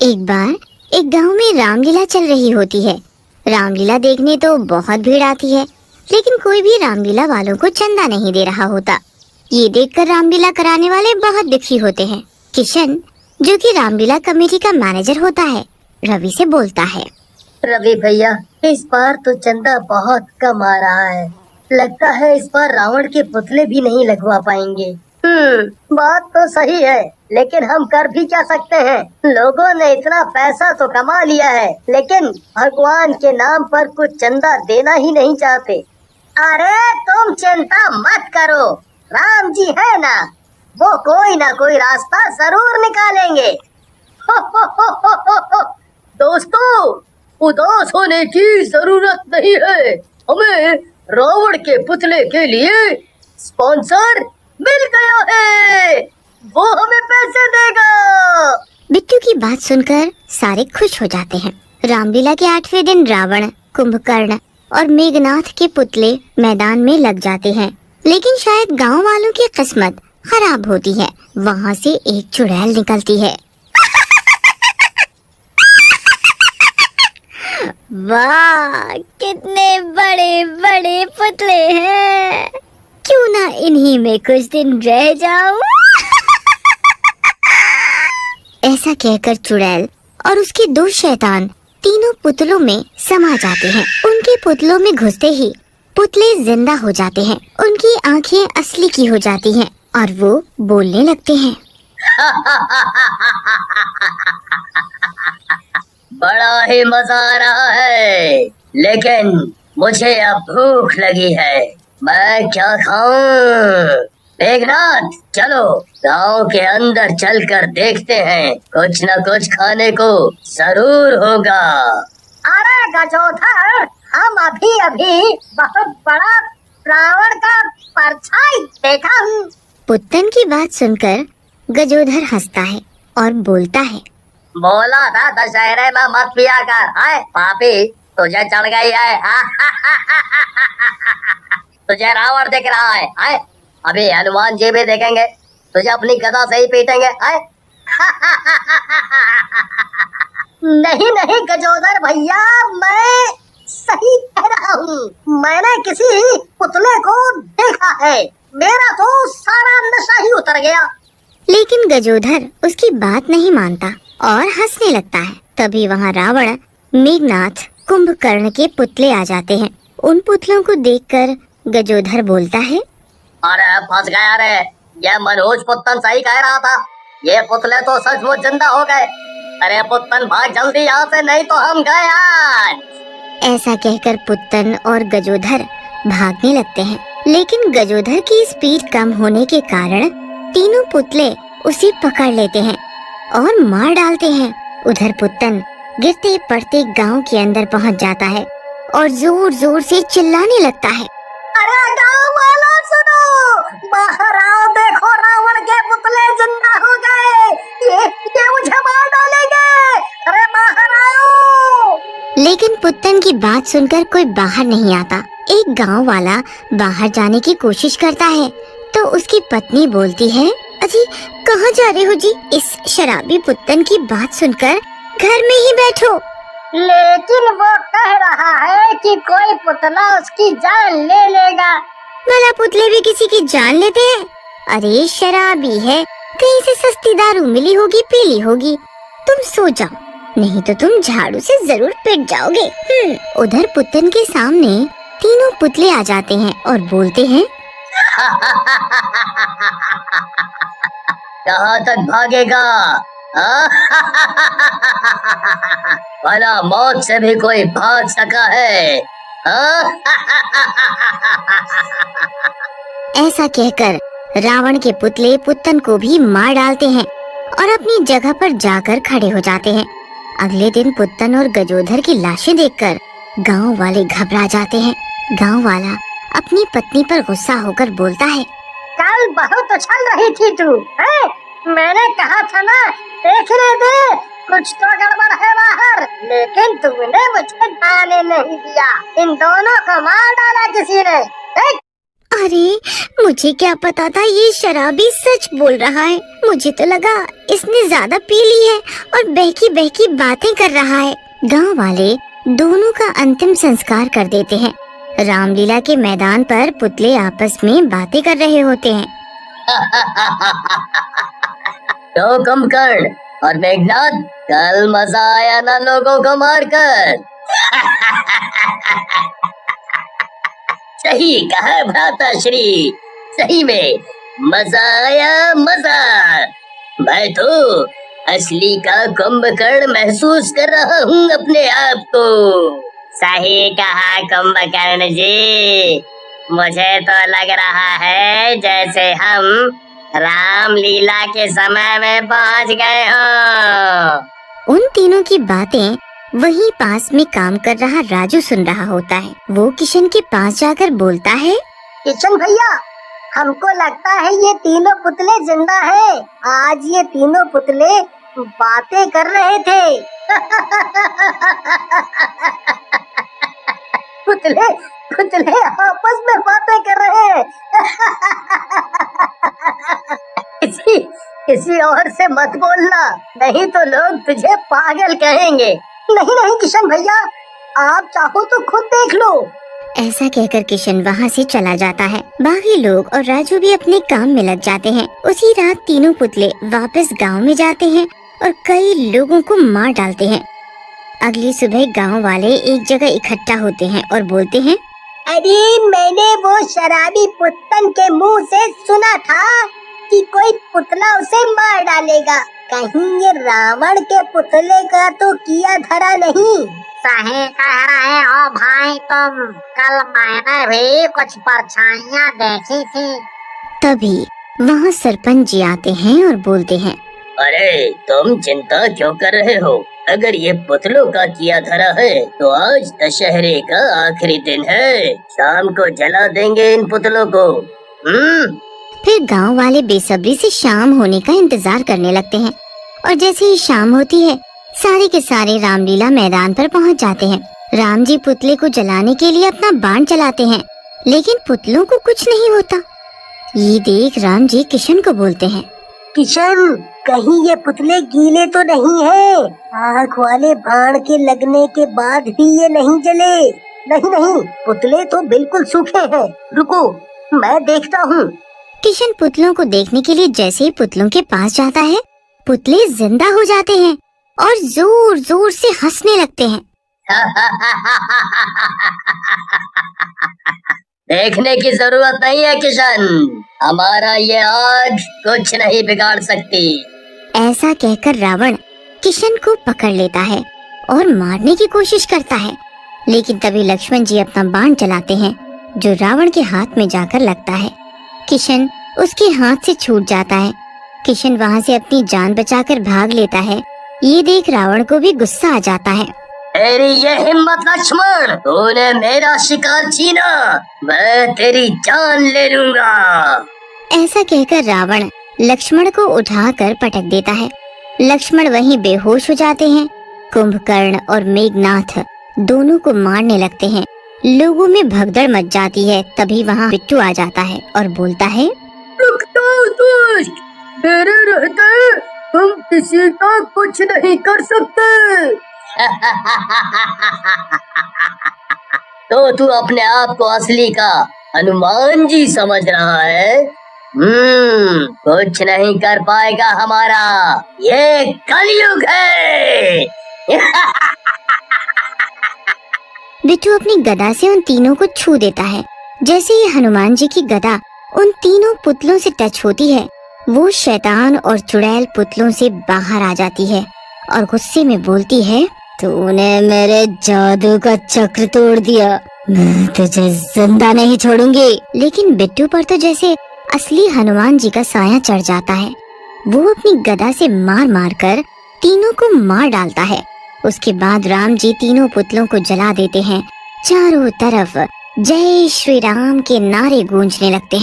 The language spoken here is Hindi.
एक बार एक गांव में रामलीला चल रही होती है। रामलीला देखने तो बहुत भीड़ आती है, लेकिन कोई भी रामलीला वालों को चंदा नहीं दे रहा होता। ये देखकर रामलीला कराने वाले बहुत दुखी होते हैं। किशन, जो कि रामलीला कमेटी का मैनेजर होता है, रवि से बोलता है। रवि भैया, इस बार तो चंदा बहुत कम आ रहा है। लगता है इस बार रावण के पुतले भी नहीं लगवा पाएंगे। बात तो सही है, लेकिन हम कर भी क्या सकते हैं। लोगों ने इतना पैसा तो कमा लिया है, लेकिन भगवान के नाम पर कुछ चंदा देना ही नहीं चाहते। अरे तुम चिंता मत करो, राम जी है ना, वो कोई ना कोई रास्ता जरूर निकालेंगे। दोस्तों, उदास होने की जरूरत नहीं है। हमें रावण के पुतले के लिए स्पॉन्सर मिल गया है, वो हमें पैसे देगा। बिट्टू की बात सुनकर सारे खुश हो जाते हैं। रामलीला के 8वें दिन रावण, कुंभकर्ण और मेघनाथ के पुतले मैदान में लग जाते हैं, लेकिन शायद गांव वालों की किस्मत खराब होती है। वहाँ से एक चुड़ैल निकलती है। वाह, कितने बड़े बड़े पुतले हैं, क्यों ना इन्हीं में कुछ दिन रह जाऊं। ऐसा कहकर चुड़ैल और उसके 2 शैतान तीनों पुतलों में समा जाते हैं। उनके पुतलों में घुसते ही पुतले जिंदा हो जाते हैं। उनकी आंखें असली की हो जाती हैं और वो बोलने लगते हैं। बड़ा ही मजा आ रहा है, लेकिन मुझे अब भूख लगी है। मैं क्या खाऊं? मेघनाथ, चलो गांव के अंदर चलकर देखते हैं, कुछ न कुछ खाने को जरूर होगा। अरे गजोधर, हम अभी अभी बहुत बड़ा रावण का परछाई देखा हूँ। पुत्तन की बात सुनकर गजोधर हंसता है और बोलता है। बोला था दशहरे में मत पिया कर, आए पापी, तुझे चढ़ गई है। तुझे रावण दिख रहा है, आए अभी हनुमान जी भी देखेंगे, तुझे अपनी गदा से ही पीटेंगे। आए नहीं नहीं गजोदर भैया, मैं सही कह रहा हूँ। मैंने किसी पुतले को देखा है, मेरा तो सारा नशा ही उतर गया। लेकिन गजोधर उसकी बात नहीं मानता और हंसने लगता है। तभी वहाँ रावण, मेघनाथ, कुंभकर्ण के पुतले आ जाते हैं। उन पुतलों को देखकर गजोधर बोलता है। अरे फंस गया रे, ये मनोज पुत्तन सही कह रहा था, ये पुतले तो सचमुच जिंदा हो गए। अरे पुत्तन भाग जल्दी यहाँ से, नहीं तो हम गए आज। ऐसा कहकर पुत्तन और गजोधर भागने लगते हैं, लेकिन गजोधर की स्पीड कम होने के कारण तीनों पुतले उसे पकड़ लेते हैं और मार डालते हैं। उधर पुत्तन गिरते पड़ते गांव के अंदर पहुंच जाता है और जोर जोर से चिल्लाने लगता है। अरे गांव वालों सुनो, बाहर आओ, देखो रावण के पुतले जिंदा हो गए, ये मुझे मार डालेंगे। अरे बाहर आओ। लेकिन पुत्तन की बात सुनकर कोई बाहर नहीं आता। एक गांव वाला बाहर जाने की कोशिश करता है तो उसकी पत्नी बोलती है। अजी, कहाँ जा रहे हो जी? इस शराबी पुत्तन की बात सुनकर घर में ही बैठो। लेकिन वो कह रहा है कि कोई पुतला उसकी जान ले लेगा। भला पुतले भी किसी की जान लेते हैं? अरे शराबी है, कहीं से सस्ती दारू मिली होगी, पी ली होगी। तुम सो जाओ, नहीं तो तुम झाड़ू से जरूर पिट जाओगे। उधर पुत्तन के सामने तीनों पुतले आ जाते हैं और बोलते हैं। कहाँ तक भागेगा? भला मौत से भी कोई भाग सका है? ऐसा कहकर रावण के पुतले पुत्तन को भी मार डालते हैं और अपनी जगह पर जाकर खड़े हो जाते हैं। अगले दिन पुत्तन और गजोधर की लाशें देखकर गांव वाले घबरा जाते हैं। गांव वाला अपनी पत्नी पर गुस्सा होकर बोलता है। कल बहुत उछल रही थी तू, हैं? मैंने कहा था ना, देखने दे, कुछ तो गड़बड़ है बाहर, लेकिन तूने मुझे जाने नहीं दिया। इन दोनों को मार डाला किसी ने। अरे, मुझे क्या पता था ये शराबी सच बोल रहा है। मुझे तो लगा इसने ज्यादा पी ली है और बहकी बहकी बातें कर रहा है। गांव वाले दोनों का अंतिम संस्कार कर देते हैं। रामलीला के मैदान पर पुतले आपस में बातें कर रहे होते हैं। तो कुंभकर्ण और मेघनाद, कल मजा आया ना लोगों को मारकर? सही कहा भ्राताश्री, सही में मजा आया, मजा। मैं तो असली का कुंभकर्ण महसूस कर रहा हूँ अपने आप को। सही कहा कुंभकर्ण जी, मुझे तो लग रहा है जैसे हम रामलीला के समय में पहुँच गए हो। उन तीनों की बातें वहीं पास में काम कर रहा राजू सुन रहा होता है। वो किशन के पास जाकर बोलता है, किशन भैया, हमको लगता है ये तीनों पुतले जिंदा हैं। आज ये तीनों पुतले बातें कर रहे थे। पुतले पुतले आपस में बातें कर रहे हैं। किसी और से मत बोलना, नहीं तो लोग तुझे पागल कहेंगे। नहीं नहीं किशन भैया, आप चाहो तो खुद देख लो। ऐसा कहकर किशन वहाँ से चला जाता है। बाकी लोग और राजू भी अपने काम में लग जाते हैं। उसी रात तीनों पुतले वापस गांव में जाते हैं और कई लोगों को मार डालते हैं। अगली सुबह गांव वाले एक जगह इकट्ठा होते हैं और बोलते हैं, अरे मैंने वो शराबी पुत्तन के मुंह से सुना था कि कोई पुतला उसे मार डालेगा। कहीं ये रावण के पुतले का तो किया धरा नहीं। सही कह रहे हो भाई तुम, कल मैंने भी कुछ परछाइयाँ देखी थी। तभी वहाँ सरपंच जी आते हैं और बोलते हैं, अरे तुम चिंता क्यों कर रहे हो? अगर ये पुतलों का किया धरा है तो आज दशहरे का आखिरी दिन है, शाम को जला देंगे इन पुतलों को। फिर गांव वाले बेसब्री से शाम होने का इंतजार करने लगते हैं और जैसे ही शाम होती है सारे के सारे रामलीला मैदान पर पहुंच जाते हैं। राम जी पुतले को जलाने के लिए अपना बाण चलाते हैं, लेकिन पुतलों को कुछ नहीं होता। ये देख राम जी किशन को बोलते हैं, किशन, कहीं ये पुतले गीले तो नहीं है? आग वाले बाण के लगने के बाद भी ये नहीं जले। नहीं नहीं, पुतले तो बिल्कुल सूखे हैं। रुको, मैं देखता हूँ। किशन पुतलों को देखने के लिए जैसे ही पुतलों के पास जाता है, पुतले जिंदा हो जाते हैं और जोर जोर से हंसने लगते हैं। देखने की जरूरत नहीं है किशन, हमारा ये आग कुछ नहीं बिगाड़ सकती। ऐसा कहकर रावण किशन को पकड़ लेता है और मारने की कोशिश करता है, लेकिन तभी लक्ष्मण जी अपना बाण चलाते हैं जो रावण के हाथ में जाकर लगता है। किशन उसके हाथ से छूट जाता है। किशन वहाँ से अपनी जान बचाकर भाग लेता है। ये देख रावण को भी गुस्सा आ जाता है। तेरी ये हिम्मत लक्ष्मण, तूने मेरा शिकार छीना, मैं तेरी जान ले लूंगा। ऐसा कहकर रावण लक्ष्मण को उठाकर पटक देता है। लक्ष्मण वहीं बेहोश हो जाते हैं। कुंभकर्ण और मेघनाथ दोनों को मारने लगते हैं। लोगों में भगदड़ मच जाती है। तभी वहाँ बिट्टू आ जाता है और बोलता है, रुक तो दुष्ट, मेरे रहते तुम किसी का कुछ नहीं कर सकते। तो तू अपने आप को असली का हनुमान जी समझ रहा है? कुछ नहीं कर पाएगा हमारा, ये कलयुग है। बिट्टू अपनी गदा से उन तीनों को छू देता है। जैसे ही हनुमान जी की गदा उन तीनों पुतलों से टच होती है, वो शैतान और चुड़ैल पुतलों से बाहर आ जाती है और गुस्से में बोलती है, तूने मेरे जादू का चक्र तोड़ दिया, मैं तुझे जिंदा नहीं छोड़ूंगी। लेकिन बिट्टू पर तो जैसे असली हनुमान जी का साया चढ़ जाता है। वो अपनी गदा से मार मार कर तीनों को मार डालता है। उसके बाद राम जी तीनों पुतलों को जला देते हैं। चारों तरफ जय श्री राम के नारे गूंजने लगते हैं।